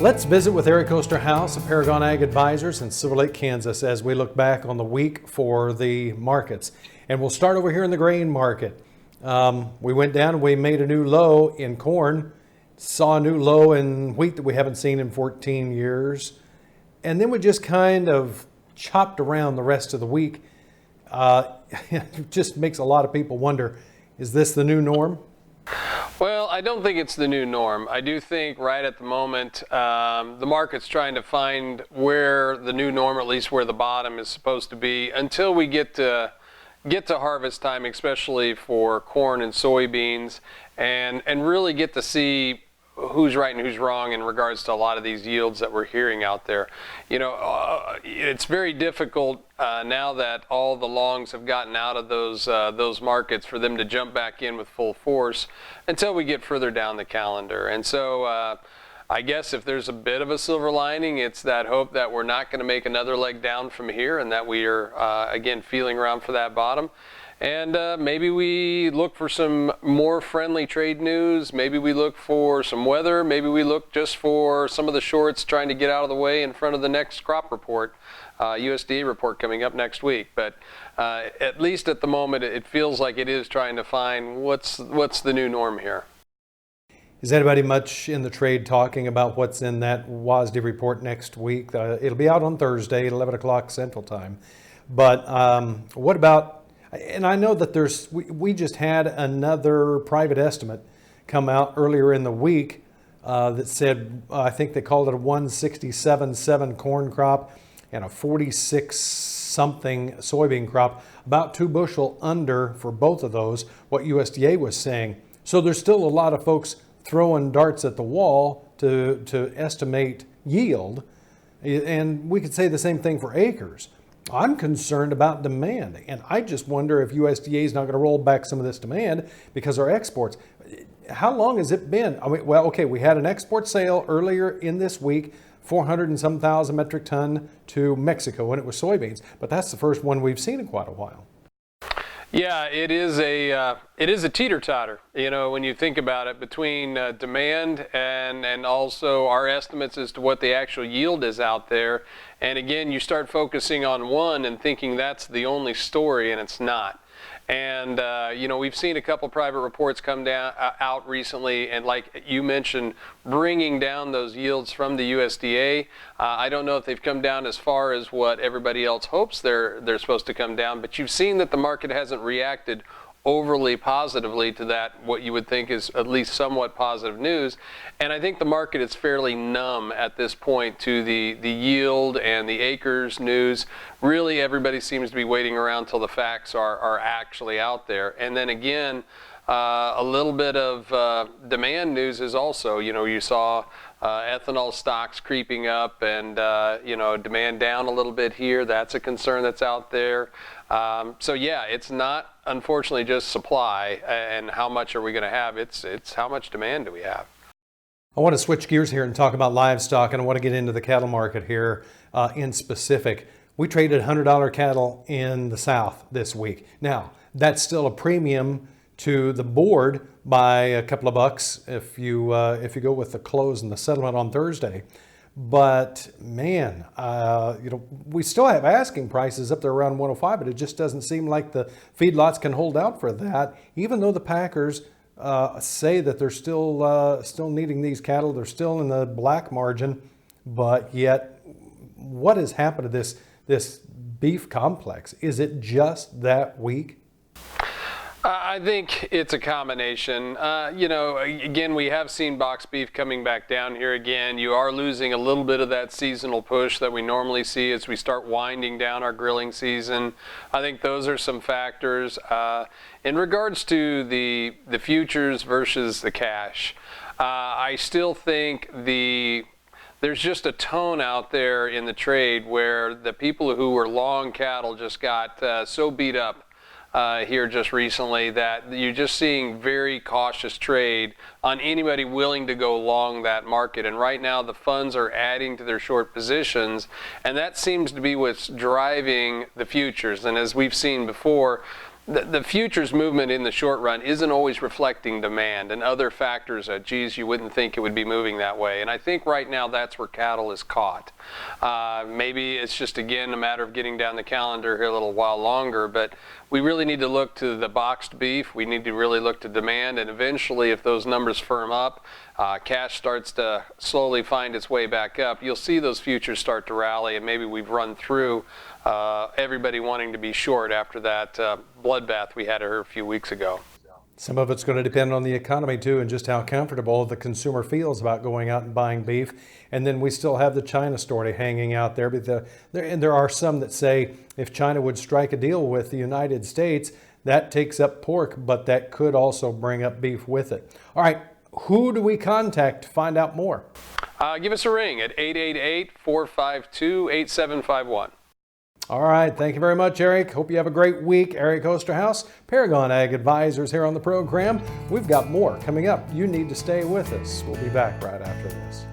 Let's visit with Eric Osterhaus of Paragon Ag Advisors in Silver Lake, Kansas, as we look back on the week for the markets. And we'll start over here in the grain market. We went down and we made a new low in corn, saw a new low in wheat that we haven't seen in 14 years. And then we just kind of chopped around the rest of the week. It just makes a lot of people wonder, is this the new norm? Well, I don't think it's the new norm. I do think right at the moment, the market's trying to find where the new norm, or at least where the bottom is supposed to be, until we get to harvest time, especially for corn and soybeans, and really get to see who's right and who's wrong in regards to a lot of these yields that we're hearing out there. You know, it's very difficult now that all the longs have gotten out of those markets for them to jump back in with full force until we get further down the calendar. And so I guess if there's a bit of a silver lining, it's that hope that we're not going to make another leg down from here, and that we are again feeling around for that bottom. And maybe we look for some more friendly trade news. Maybe we look for some weather. Maybe we look just for some of the shorts trying to get out of the way in front of the next crop report, USDA report coming up next week. But at least at the moment, it feels like it is trying to find what's the new norm here. Is anybody much in the trade talking about what's in that WASDE report next week? It'll be out on Thursday at 11 o'clock Central Time. But what about, and I know that we just had another private estimate come out earlier in the week that said, I think they called it a 167.7 corn crop and a 46-something soybean crop, about 2 bushel under for both of those, what USDA was saying. So there's still a lot of folks throwing darts at the wall to estimate yield. And we could say the same thing for acres. I'm concerned about demand, and I just wonder if USDA is not going to roll back some of this demand because our exports. How long has it been? I mean, well, okay, we had an export sale earlier in this week, 400 and some thousand metric ton to Mexico when it was soybeans, but that's the first one we've seen in quite a while. Yeah, it is a teeter-totter, you know, when you think about it, between demand and also our estimates as to what the actual yield is out there. And again, you start focusing on one and thinking that's the only story, and it's not. And you know, we've seen a couple private reports come out recently, and like you mentioned, bringing down those yields from the USDA. I don't know if they've come down as far as what everybody else hopes they're supposed to come down, but you've seen that the market hasn't reacted overly positively to that, what you would think is at least somewhat positive news. And I think the market is fairly numb at this point to the yield and the acres news. Really, everybody seems to be waiting around till the facts are actually out there. And then again, a little bit of demand news is also, you know, you saw ethanol stocks creeping up, and you know, demand down a little bit here. That's a concern that's out there. So yeah, it's not unfortunately just supply and how much are we going to have. It's how much demand do we have. I want to switch gears here and talk about livestock, and I want to get into the cattle market here in specific. We traded $100 cattle in the South this week. Now, that's still a premium to the board by a couple of bucks if you go with the close and the settlement on Thursday. But man, you know, we still have asking prices up there around 105, but it just doesn't seem like the feedlots can hold out for that, even though the packers say that they're still needing these cattle. They're still in the black margin, but yet what has happened to this beef complex? Is it just that weak? I think it's a combination. You know, again, we have seen box beef coming back down here again. You are losing a little bit of that seasonal push that we normally see as we start winding down our grilling season. I think those are some factors. In regards to the futures versus the cash, I still think there's just a tone out there in the trade where the people who were long cattle just got so beat up here just recently that you're just seeing very cautious trade on anybody willing to go long that market. And right now the funds are adding to their short positions, and that seems to be what's driving the futures. And as we've seen before, the futures movement in the short run isn't always reflecting demand and other factors. Geez, you wouldn't think it would be moving that way. And I think right now that's where cattle is caught. Maybe it's just, again, a matter of getting down the calendar here a little while longer, but we really need to look to the boxed beef. We need to really look to demand, and eventually if those numbers firm up, cash starts to slowly find its way back up, you'll see those futures start to rally, and maybe we've run through everybody wanting to be short after that bloodbath we had here a few weeks ago. Some of it's going to depend on the economy too, and just how comfortable the consumer feels about going out and buying beef. And then we still have the China story hanging out there. But there are some that say if China would strike a deal with the United States, that takes up pork, but that could also bring up beef with it. All right, who do we contact to find out more? Give us a ring at 888-452-8751. All right. Thank you very much, Eric. Hope you have a great week. Eric Osterhaus, Paragon Ag Advisors here on the program. We've got more coming up. You need to stay with us. We'll be back right after this.